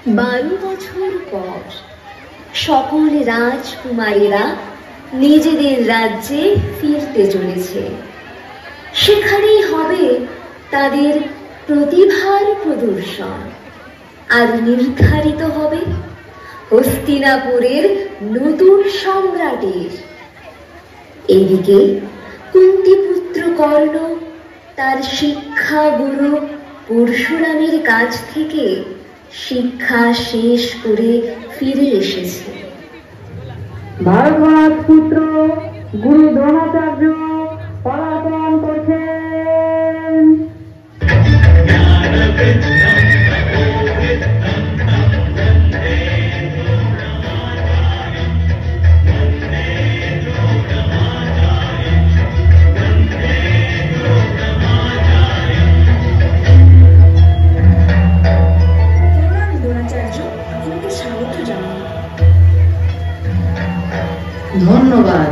12 বছর পর সকল রাজকুমারীরা নিজেদের রাজ্যে ফিরতে চলেছে। সেখানেই হবে তাদের প্রতিভার প্রদর্শন, আর নির্ধারিত হবে হস্তিনাপুরের নতুন সম্রাটের। এদিকে কুন্তিপুত্র কর্ণ তার শিক্ষা গুরু পরশুরামের কাছ থেকে শিক্ষা শেষ করে ফিরে এসেছে। ভারদ্বাজ পুত্র গুরু দ্রোণাচার্য পদার্পণ করছেন। ধন্যবাদ।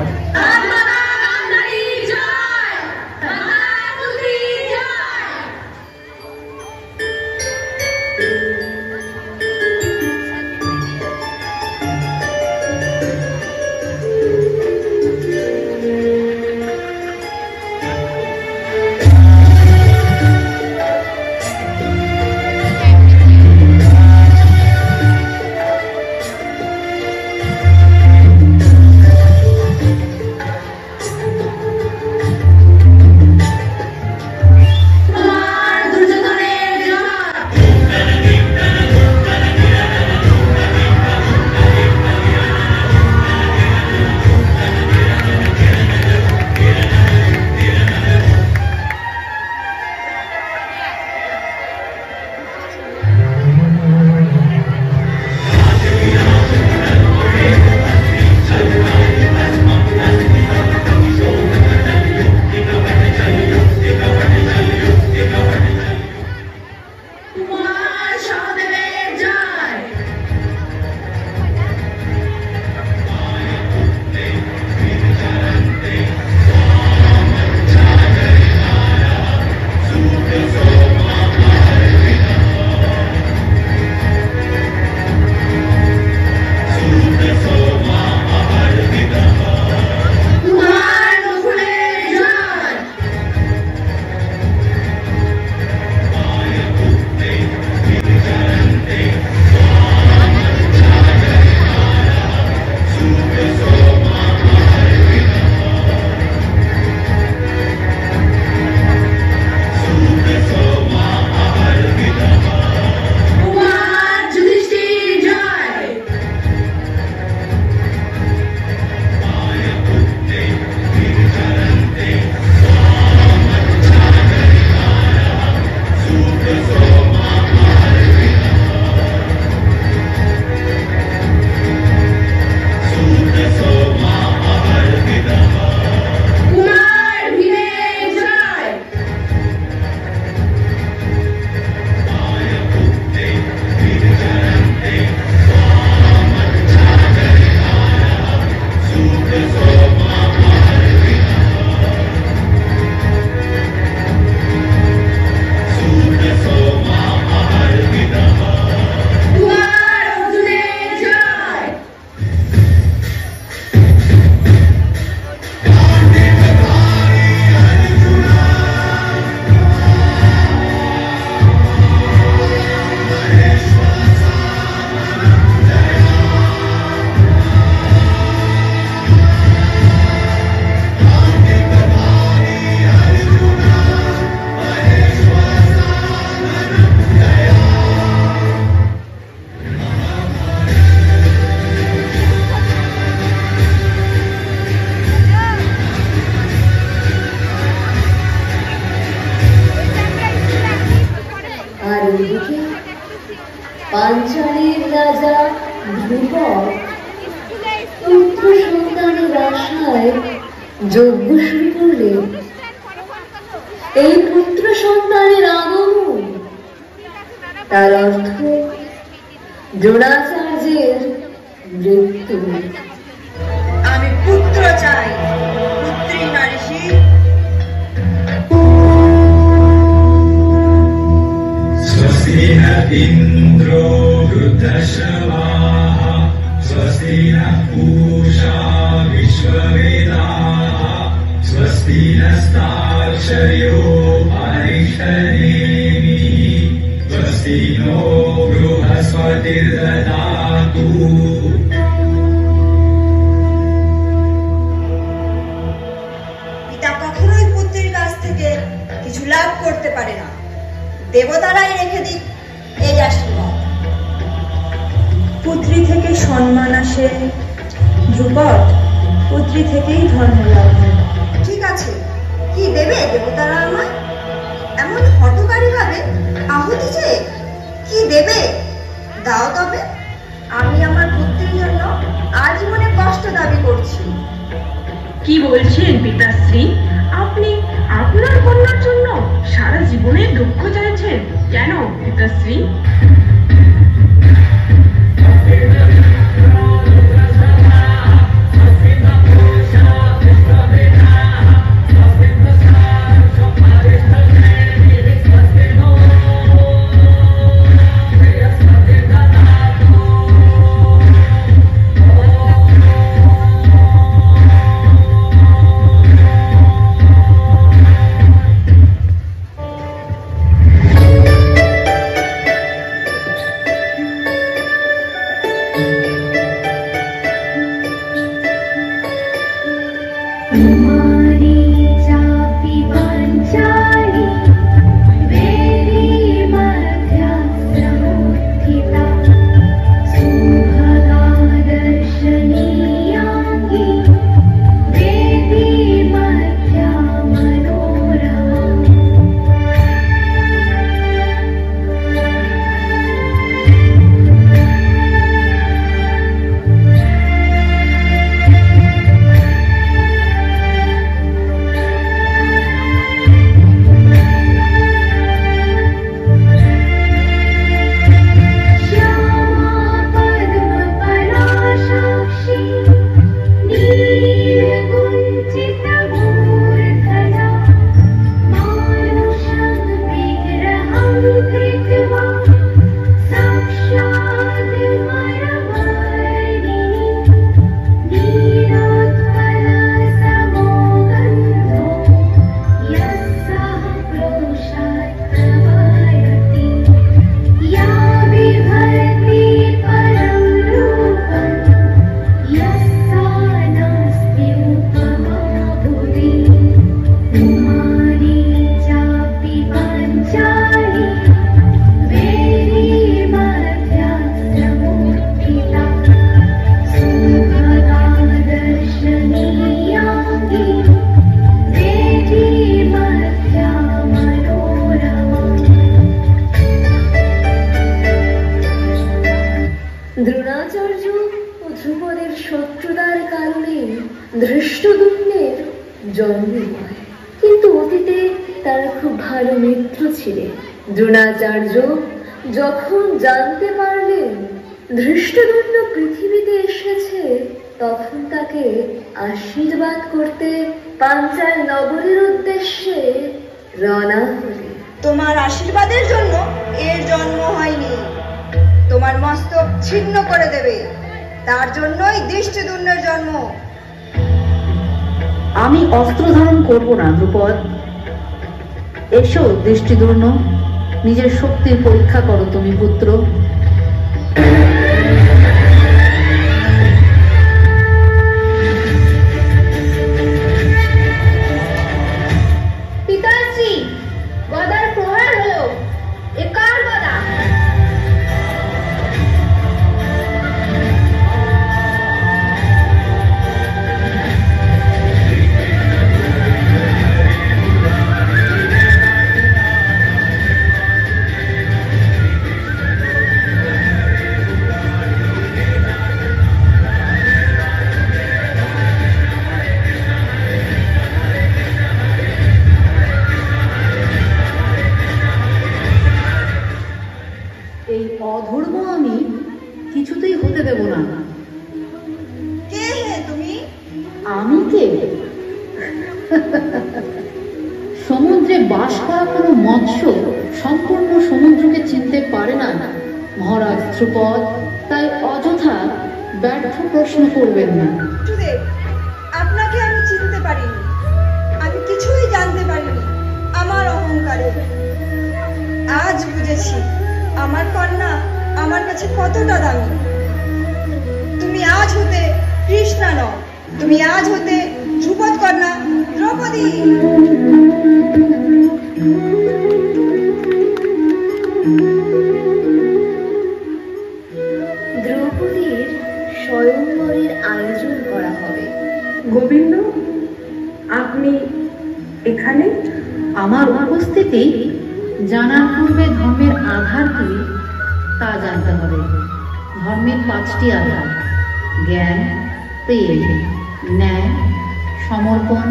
পাঞ্চালের রাজা ধ্রুপদ পুত্র সন্তানের আশায় যজ্ঞ শুরু করলেন। এই পুত্র সন্তানের আগমন, তার অর্থ দ্রোণাচার্যের মৃত্যু। আমি পুত্র চাই, পুত্রী নারীষী। স্বস্তি स्वस्ति न इन्द्रो वृद्धश्रवाः स्वस्ति नः पूषा विश्ववेदाः स्वस्ति नस्तार्क्ष्यो अरिष्टनेमिः स्वस्ति नो बृहस्पतिर्दधातु। পিতা কখনোই পুত্রের কাছ থেকে কিছু লাভ করতে পারে না, দেবতারাই রেখে দিক এই আশীর্বাদ। পুত্রী থেকে সম্মান আসে, ধ্রুপদ পুত্রী থেকেই ধর্ম লাভ হয়। ঠিক আছে, কি দেবে দেবতারা আমায়? এমন হঠকারী ভাবে আহুতি চেয়ে কি দেবে? দাও তবে। আমি আমার পুত্রের জন্য আজীবনে কষ্ট দাবি করছি। কি বলছেন পিতাশ্রী? আপনি আপনার কন্যার জন্য সারা জীবনের দুঃখ চাইছেন কেন পিতাশ্রী? দ্রোণাচার্য ও ধ্রুপদের শত্রুতার কারণে ধৃষ্টদ্যুম্নের জন্ম হয়, কিন্তু অতীতে তারা খুব ভালো মিত্র ছিলেন। দ্রোণাচার্য যখন জানতে পারলেন ধৃষ্টদ্যুম্ন পৃথিবীতে এসেছে, তখন তাকে আশীর্বাদ করতে পাঞ্চাল নগরীর উদ্দেশ্যে রওনা হলেন। তোমার আশীর্বাদের জন্য এর জন্ম হয়নি, তোমার মস্তক ছিন্ন করে দেবে, তার জন্যই দৃষ্টদ্যুম্নের জন্ম। আমি অস্ত্র ধারণ করব না ধ্রুপদ। এসো দৃষ্টদ্যুম্ন, নিজের শক্তির পরীক্ষা করো তুমি পুত্র। পিতাশ্রী, গদার প্রহার হলো। এ কার গদা? এই অধর্ম আমি কিছুতেই হতে দেব না। কে হে তুমি? আমি কে? সমুদ্রে বাস করা কোনো মৎস্য সম্পূর্ণ সমুদ্রকে চিনতে পারে না মহারাজ ধ্রুপদ, তাই অযথা ব্যর্থ প্রশ্ন করবেন না। আপনাকে আমি চিনতে পারিনি, আমি কিছুই জানতে পারিনি আমার অহংকারে। আজ বুঝেছি আমার কন্যা আমার কাছে কতটা দামি। তুমি আজ হতে কৃষ্ণা নও, তুমি আজ হতে ধ্রুপদ কন্যা দ্রৌপদী। দ্রৌপদীর স্বয়ংবরের আয়োজন করা হবে। গোবিন্দ, আপনি এখানে? আমার উপস্থিতি জানার পূর্বে ধর্মের আধার কি তা জানতে হবে। ধর্মের 5টি আধার: জ্ঞান, প্রেম, ন্যায়, সমর্পণ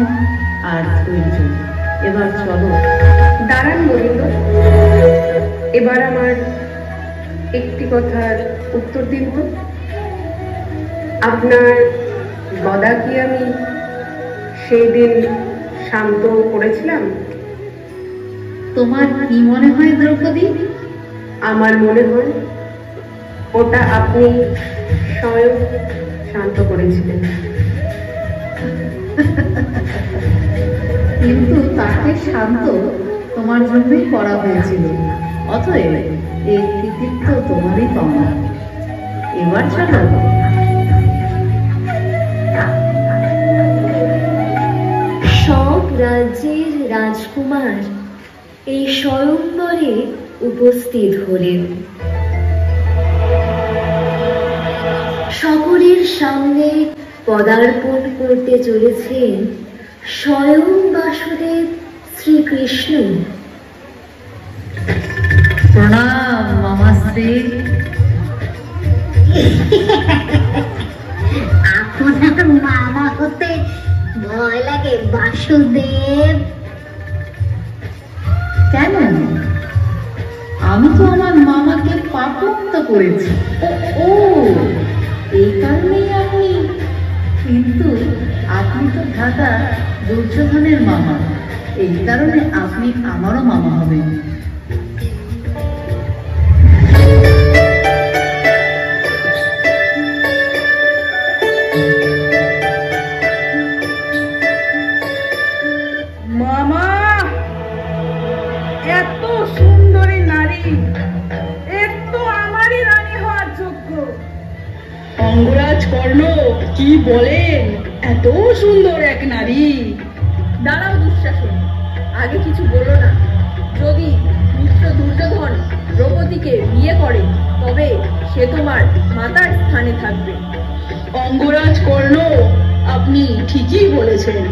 আর ধৈর্য। এবার চলো। দাঁড়ান গোবিন্দ, এবার আমার একটি কথার উত্তর দিন তো। আপনার গদা কি আমি সেই দিন শান্ত করেছিলাম? তোমার কি মনে হয় দ্রৌপদী? আমার মনে হয় ওটা আপনি স্বয়ং শান্ত করেছিলেন। কিন্তু তাকে শান্ত তোমার জন্যই করা হয়েছিল, অতএব এই কৃতিত্ব তোমারই পাওনা। এবার চলো। সব রাজ্যের রাজকুমার এই স্বয়ংবরে উপস্থিত হলেন। সকলের সামনে পদার্পণ করতে চলেছেন স্বয়ং বাসুদেব শ্রীকৃষ্ণ। প্রণাম মামাশ্রী। আপনার মামা হতে ভয় লাগে বাসুদেব? কেন? আমি তো আমার মামাকে পাপমুক্ত করেছি। ও এই কারণেই আপনি। কিন্তু আপনি তো ভ্রাতা দুর্যোধনের মামা, এই কারণে আপনি আমারও মামা হবেন। মামা, এত সুন্দরী নারী, এর তো আমারই রানী হওয়ার যোগ্য। অঙ্গরাজ কর্ণ, কি বলেন? এত সুন্দর এক নারী। দাঁড়াও দুঃশাসন, আগে কিছু বলো না। যদি মিত্র দুর্যোধন দ্রৌপদীকে বিয়ে করে তবে সে তোমার মাতার স্থানে থাকবে। অঙ্গরাজ কর্ণ, আপনি ঠিকই বলেছেন।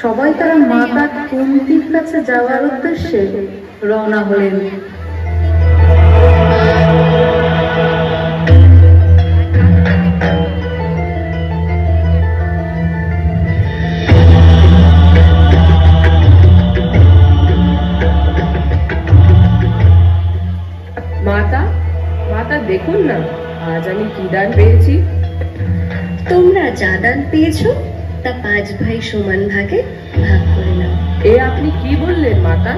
সবাই তারা মাতা কুন্তির কাছে যাওয়ার উদ্দেশ্যে রওনা হলেন। মাতা, মাতা দেখুন না, আজ আমি কি দান পেয়েছি। তোমরা যা দান পেয়েছো তা 5 ভাই সমান ভাগে ভাগ করে নাও। এ আপনি কি বললেন মাতা?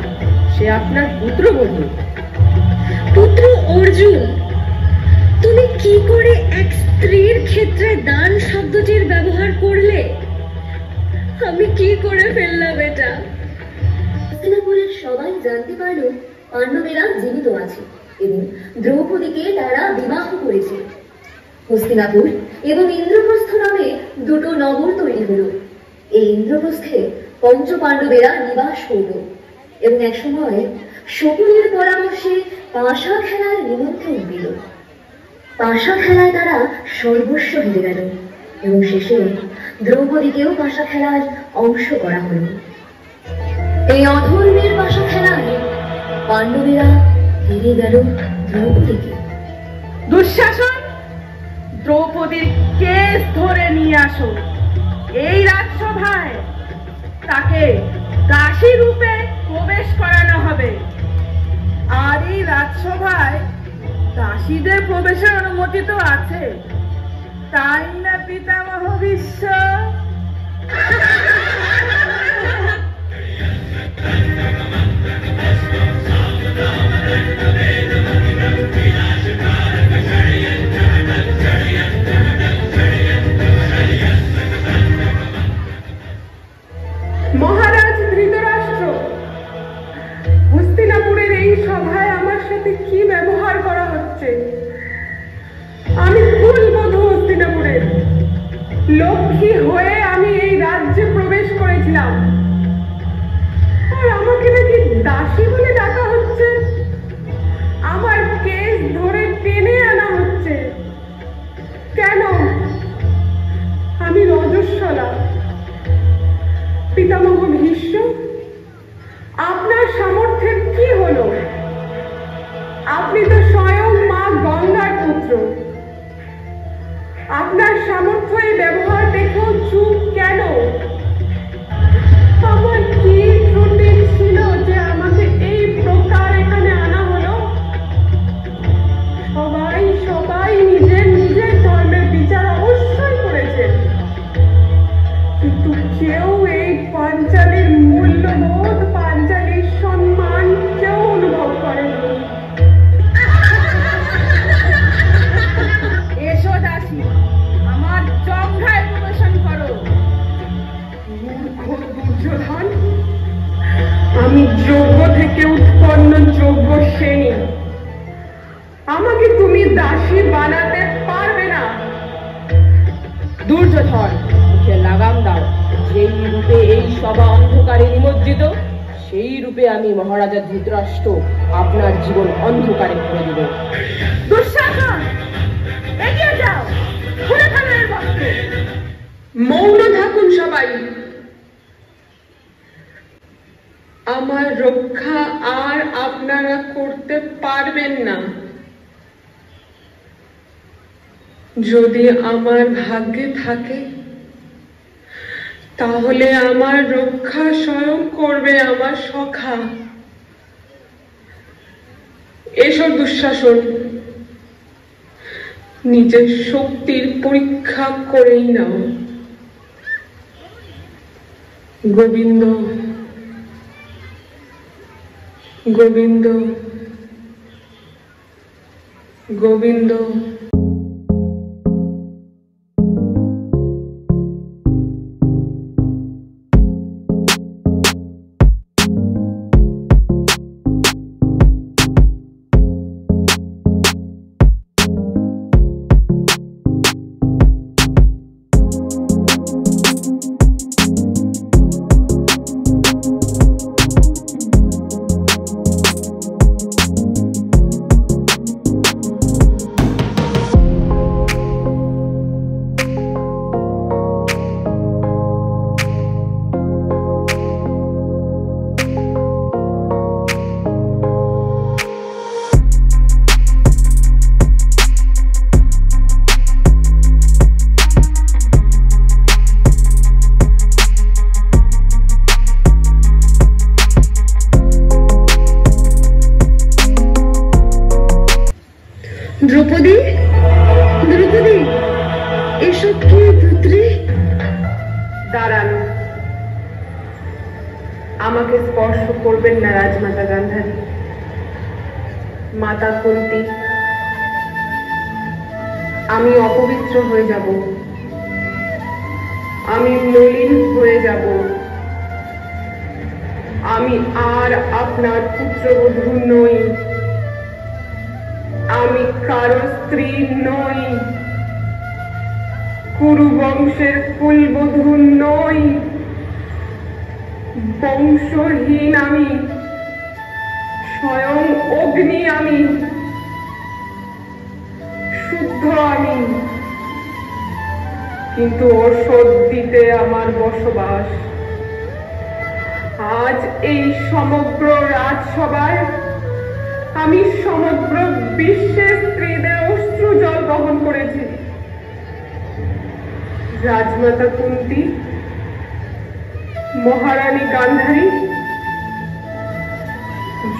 সে আপনার পুত্রবধূ। পুত্র অর্জুন, তুমি কি করে এক স্ত্রীর ক্ষেত্রে দান শব্দটির ব্যবহার করলে? আমি কি করে ফেললাম এটা? হস্তিনাপুরের সবাই জানতে পারল পাণ্ডবেরা জীবিত আছে এবং দ্রৌপদীকে তারা বিবাহ করেছে। হস্তিনাপুর এবং ইন্দ্রপ্রস্থ নামে দুটো নগর তৈরি হলো। এই ইন্দ্রপ্রস্থে পঞ্চ পাণ্ডবেরা নিবাস করল এবং একসময় শকুনের পরামর্শে পাশা খেলার নিমন্ত্রণ দিল। পাশা খেলায় তারা সর্বস্ব হেরে গেল এবং শেষে দ্রৌপদীকেও পাশা খেলার অংশ করা হল। এই অধর্মের পাশা খেলায় পাণ্ডবেরা হেরে গেল দ্রৌপদীকে। দুঃশাসন, দ্রৌপদীর কেস ধরে নিয়ে আসো এই রাজসভায়। তাকে দাসী রূপে প্রবেশ করানো হবে। আর এই রাজসভায় দাসীদের প্রবেশের অনুমতি তো আছে, তাই না পিতামহ ভীষ্ম? মহারাজ ধৃতরাষ্ট্র, হস্তিনাপুরের এই সভায় আমার সাথে কি ব্যবহার করা হচ্ছে? আমি কুলবধূ হস্তিনাপুরের, লক্ষ্মী হয়ে আমি এই রাজ্যে প্রবেশ করেছিলাম, আর আমাকে নাকি দাসী বলে ডাকা হচ্ছে। আমার কেস ধরে টেনে আনা হচ্ছে। কেন? আমি রজস্বলা। পিতামহ ভীষ্ম, আপনার সামর্থ্যের কি হলো? আপনি তো স্বয়ং মা গঙ্গার পুত্র। আপনার সামর্থ্য এই ব্যবহার দেখেও চুপ কেন? আমার কি ত্রুটি ছিল যে আমাকে এই প্রকার এখানে আনা হলো? সবাই সবাই নিজের নিজের ধর্মের বিচার অবশ্যই করেছেন, কিন্তু কেউ এই পাঞ্চালীর মূল্যবোধ, পাঞ্চালীর সম্মান কেউ অনুভব করেনি। এসো দাসী, আমার জঙ্ঘায় প্রবেশন করো। মূর্খ দুর্যোধন, আমি যোগ্য থেকে উৎপন্ন যোগ্য শ্রেণী। আমাকে তুমি দাসী বানাতে পারবে না। দুর্যোধন, মুখে লাগাম দাও। যেই রূপে এই সভা অন্ধকারে নিমজ্জিত, সেই রূপে আমি মহারাজা ধৃতরাষ্ট্র আপনার জীবন অন্ধকারে ভরে দেব। দুঃশাসন, এগিয়ে যাও, খুলে ফেলো এর বস্ত্র। মৌন থাকুন সবাই। আমার রক্ষা আর আপনারা করতে পারবেন না। যদি আমার ভাগ্যে থাকে, তাহলে আমার রক্ষা স্বয়ং করবে আমার সখা। এসো দুঃশাসন, নিজের শক্তির পরীক্ষা করেই নাও। গোবিন্দ, গোবিন্দ, গোবিন্দ। এসব কি পুত্রী? দাঁড়ান, আমাকে স্পর্শ করবেন না রাজমাতা গান্ধারী। মাতা কুন্তী, আমি অপবিত্র হয়ে যাব, আমি মলিন হয়ে যাব, আমি আর আপনার পুত্রবধূ নই, আমি কারো স্ত্রী নই, কুরু বংশের কুলবধূ নই, বংশহীন আমি, স্বয়ং অগ্নি আমি, শুদ্ধ আমি, কিন্তু ঔষধ দিতে আমার বসবাস। আজ এই সমগ্র রাজসভায় আমি সমগ্র বিশ্বের স্ত্রীদের অশ্রু জল বহন করেছি। রাজমাতা কুন্তী, মহারানী গান্ধারী,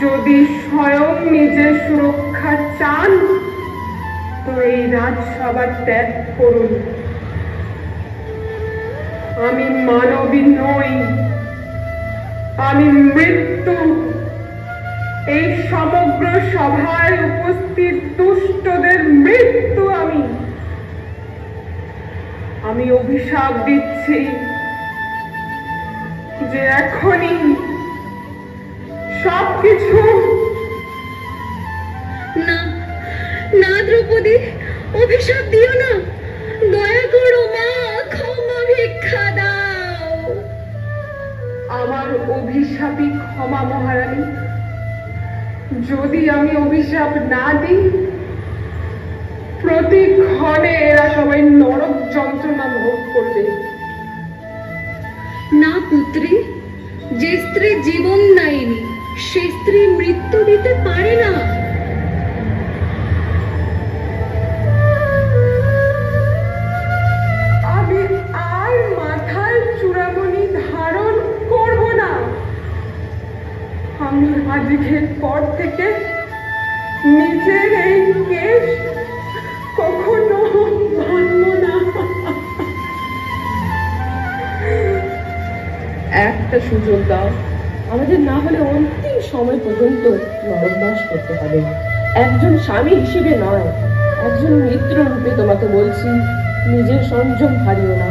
যদি স্বয়ং নিজের সুরক্ষা চান তো এই রাজসভা ত্যাগ করুন। আমি মানবী নই, আমি মৃত্যু। এই সমগ্র সভায় উপস্থিত দুষ্টদের মৃত্যু আমি। আমি অভিশাপ দিচ্ছি যে এখনই সবকিছু। না না দ্রৌপদী, অভিশাপ দিও না, দয়া করো মা, ক্ষমা ভিক্ষা দাও। আমার অভিশাপই ক্ষমা মহারানী। যদি আমি অভিশাপ না দিই, প্রতি ক্ষণে এরা সবাই নরক যন্ত্রণা ভোগ করবে। না পুত্রী, যে স্ত্রী জীবন নেয়নি সে স্ত্রী মৃত্যু দিতে পারে না। আমি আর মাথায় চূড়ামণি ধারণ করব না। আমি আজকের পর থেকে নিজের এই কেশ কখনো ভাঙব না। একটা সুযোগ দাও, আমাদের না হলে অন্তিম সময় পর্যন্ত নরকবাস করতে হবে। একজন স্বামী হিসেবে নয়, একজন মিত্র রূপে তোমাকে বলছি, নিজের সংযম হারিও না।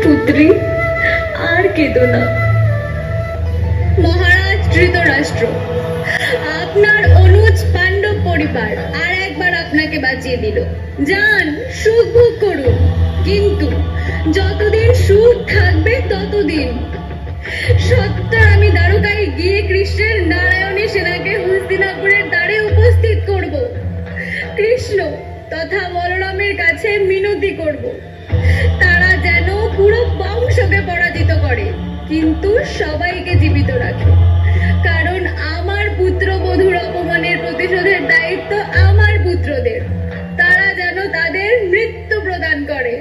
পুত্রী, আর কেঁদো না। মহারাজ ধৃতরাষ্ট্র, আপনার অনুজ পাণ্ডব পরিবার আর একবার আপনাকে বাঁচিয়ে দিল। যান, সুখ ভোগ করুন, কিন্তু যতদিন সুখ থাকবে ততদিন। সত্তর আমি দ্বারকায় গিয়ে কৃষ্ণের নারায়ণী সেনাকে হস্তিনাপুরের দ্বারে উপস্থিত করব। কৃষ্ণ তথা বলরামের কাছে মিনতি করব, তারা যেন পুরো বংশকে পরাজিত করে, কিন্তু সবাইকে জীবিত রাখে। কারণ আমার পুত্রবধূর অপমানের প্রতিশোধের দায়িত্ব আমার পুত্রদের। তারা যেন তাদের মৃত্যু প্রদান করে।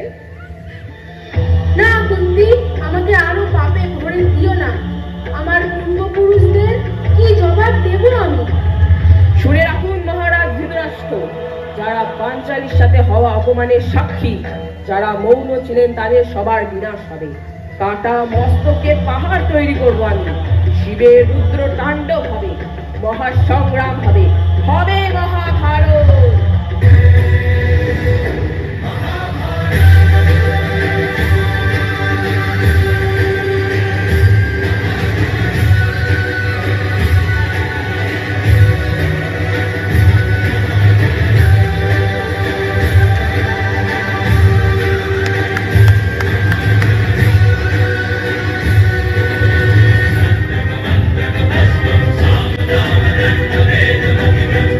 না কুন্তী, আমাকে আরো পাপে ভরে দিও না। আমার পূর্বপুরুষদের কি জবাব দেব আমি? শুনে রাখুন মহারাজ ধৃতরাষ্ট্র, যারা পাঞ্চালীর সাথে হওয়া অপমানের সাক্ষী, যারা মৌন ছিলেন, তাদের সবার বিনাশ হবে। কাটা মস্তকে পাহাড় তৈরি করবো আমি। শিবের রুদ্র তাণ্ডব হবে, মহাসংগ্রাম হবে, হবে মহাভারত।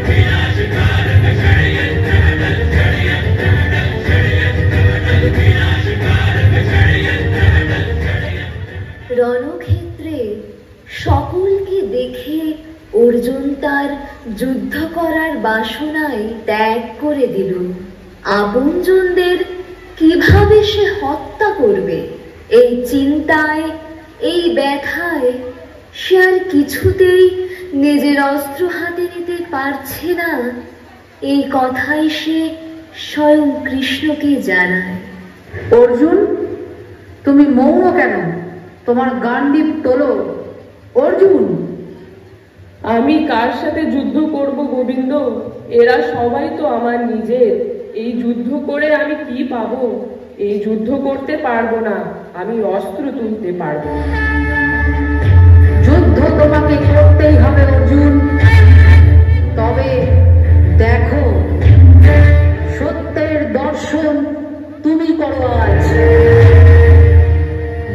Vinas তার যুদ্ধ করার বাসনায় ত্যাগ করে দিল। আপনজনদের কিভাবে সে হত্যা করবে, এই চিন্তায়, এই ব্যথায় সে আর কিছুতেই নিজের অস্ত্র হাতে নিতে পারছে না। এই কথাই সে স্বয়ং কৃষ্ণকে জানায়। অর্জুন, তুমি মৌন কেন? তোমার গান্ডীব তোলো। অর্জুন! আমি কার সাথে যুদ্ধ করব গোবিন্দ? এরা সবাই তো আমার নিজের। এই যুদ্ধ করে আমি কি পাবো? এই যুদ্ধ করতে পারবো না, আমি অস্ত্র তুলতে পারবো না। যুদ্ধ তোমাকে করতেই হবে অর্জুন। তবে দেখো, সত্যের দর্শন তুমি করো আজ।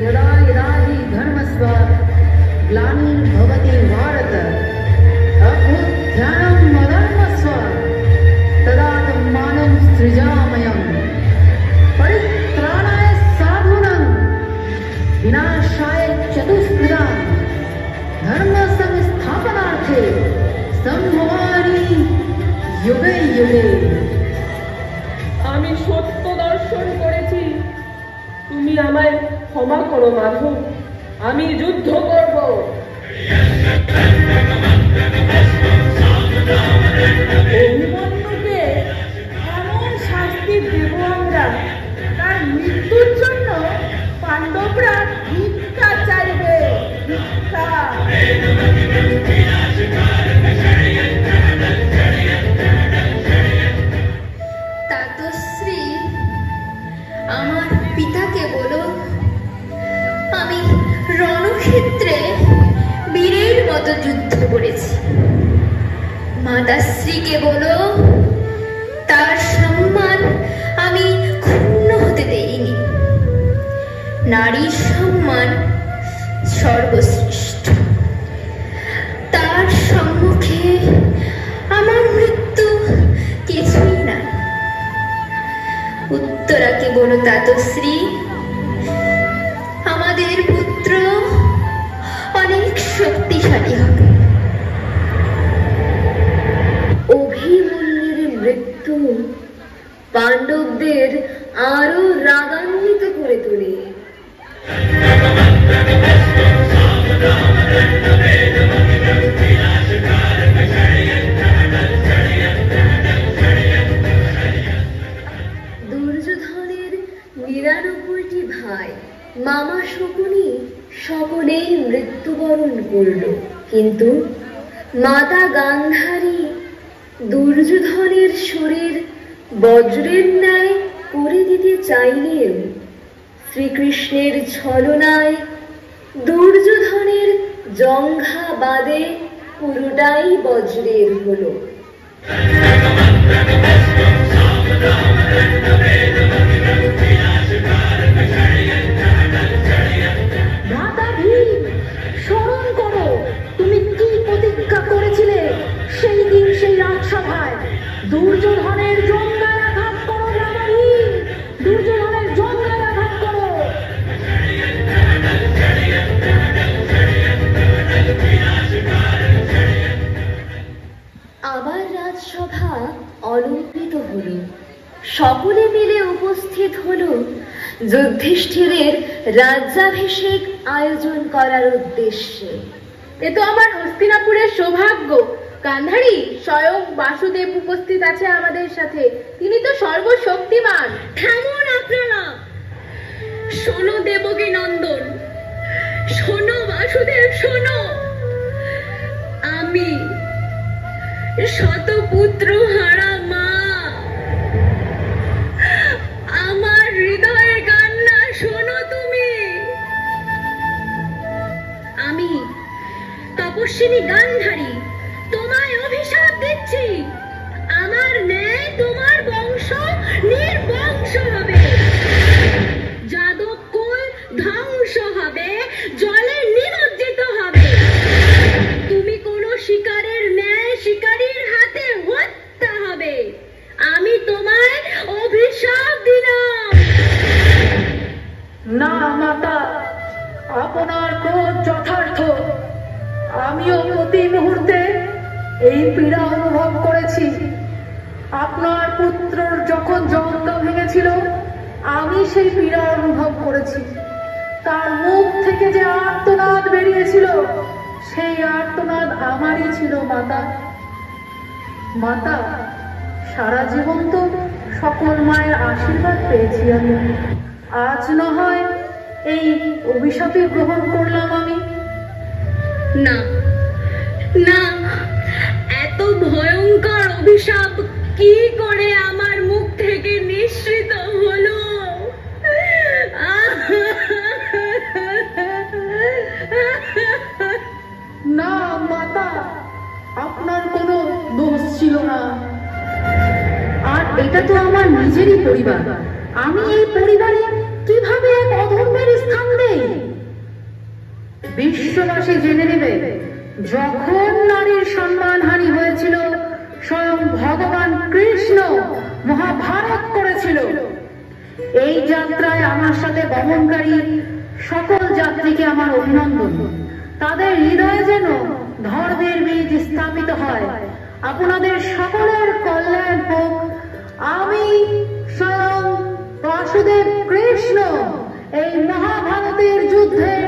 यदा यदा हि धर्मस्व ग्लानिर्भवति भारत अभ्युत्थानं मदर्मस्व तदात्मानं सृजाम्यहं परित्राणाय साधूनां विनाशाय चतुष्कृतां धर्म संस्थापनार्थे सम्भवामि युगे युगे। আমি সত্য দর্শন করেছি, তুমি আমায় ক্ষমা করো মাধব। আমি যুদ্ধ করব। অভিমন্যুকে এমন শাস্তি দেব আমরা, তার মৃত্যুর জন্য পাণ্ডবরা ভিক্ষা চাইবে, ভিক্ষা। তাতশ্রী, আমার পিতাকে বলো আমি রণক্ষেত্রে বীরের মতো যুদ্ধ করেছি। মাতাশ্রীকে বলো তার সম্মান আমি ক্ষুণ্ণ হতে দেইনি। নারীর সম্মান সর্বশ্রেষ্ঠ, তার সম্মুখে আমার মৃত্যু কিছুই না। উত্তরাকে বলো তাতশ্রী আমাদের পুত্র অনেক শক্তিশালী হবে। অভিমন্যুর মৃত্যু পাণ্ডবদের আরো রাগান্বিত করে তোলে। দুর্যোধনের ৯৯টি ভাই মামা শকুনি সকলেই মৃত্যুবরণ করল, কিন্তু মাতা গান্ধারী দুর্যোধনের শরীর বজ্রের ন্যায় করে দিতে চাইলেন। শ্রীকৃষ্ণের ছলনায় দুর্যোধনের জঙ্ঘা বাদে পুরোটাই বজ্রের হলো। মাতা ভীম, স্মরণ করো তুমি কি প্রতিজ্ঞা করেছিলে সেই দিন সেই রাজসভায়। দুর্যোধনের জঙ্ঘায় আঘাত করো মাতা ভীম, দুর্যোধনের জঙ্ঘায় আঘাত করো। আবার রাজসভা অলঙ্কৃত হল। সকলে মিলে উপস্থিত হল যুধিষ্ঠিরের রাজ্যাভিষেক আয়োজন করার উদ্দেশ্যে। এ তো আমার হস্তিনাপুরের সৌভাগ্য। গান্ধারী, স্বয়ং বাসুদেব উপস্থিত আছে আমাদের সাথে। তিনি তো সর্বশক্তিমান। থামুন আপনারা, শোনো দেবকী নন্দন, শোনো বাসুদেব, শোনো। আমি শতপুত্র হারা মা, আমার হৃদয়ের কান্না শোনো তুমি। আমি তপস্বিনী গান্ধারী তোমায় অভিশাপ দিচ্ছি। আমার ন্যায় তোমার বংশ নির্বংশ হবে, যাদব কুল ধ্বংস হবে, জলে নিমজ্জিত হবে। তুমি কোনো শিকারের ন্যায় শিকারীর হাতে হত্যা হবে। আমি তোমায় অভিশাপ দিলাম। না মাতা, আপনার ক্রোধ যথার্থ। আমিও প্রতি মুহূর্তে পীড়া অনুভব করেছি। আপনার পুত্রর যখন জঙ্গা ভেঙেছিল, আমি সেই পীড়া অনুভব করেছি। তার মুখ থেকে যে আর্তনাদ বেরিয়েছিল, সেই আর্তনাদ আমারই ছিল মাতা। মাতা, সারা জীবন তো সকল মায়ের আশীর্বাদ পেয়েছি আমি। আজ না হয় এই অভিশাপই গ্রহণ করলাম আমি। না না, এত ভয়ঙ্কর অভিশাপ কি করে আমার মুখ থেকে নিঃসৃত হলো? না মাতা, আপনার কোনো দোষ ছিল না। আর এটা তো আমার নিজেরই পরিবার। আমি এই পরিবারে কিভাবে এক অধর্মের স্থান দেই? বিশ্ববাসী জেনে নেবে, যখন নারীর সম্মানহানি হয়েছিল, স্বয়ং ভগবান কৃষ্ণ মহাভারত করেছিল। এই যাত্রায় আমার সাথে গমনকারী সকল যাত্রীকে আমার অভিনন্দন। তাদের হৃদয়ে যেন ধর্মের বীজ স্থাপিত হয়। আপনাদের সকলের কল্যাণ হোক। আমি স্বয়ং বাসুদেব কৃষ্ণ এই মহাভারতের যুদ্ধের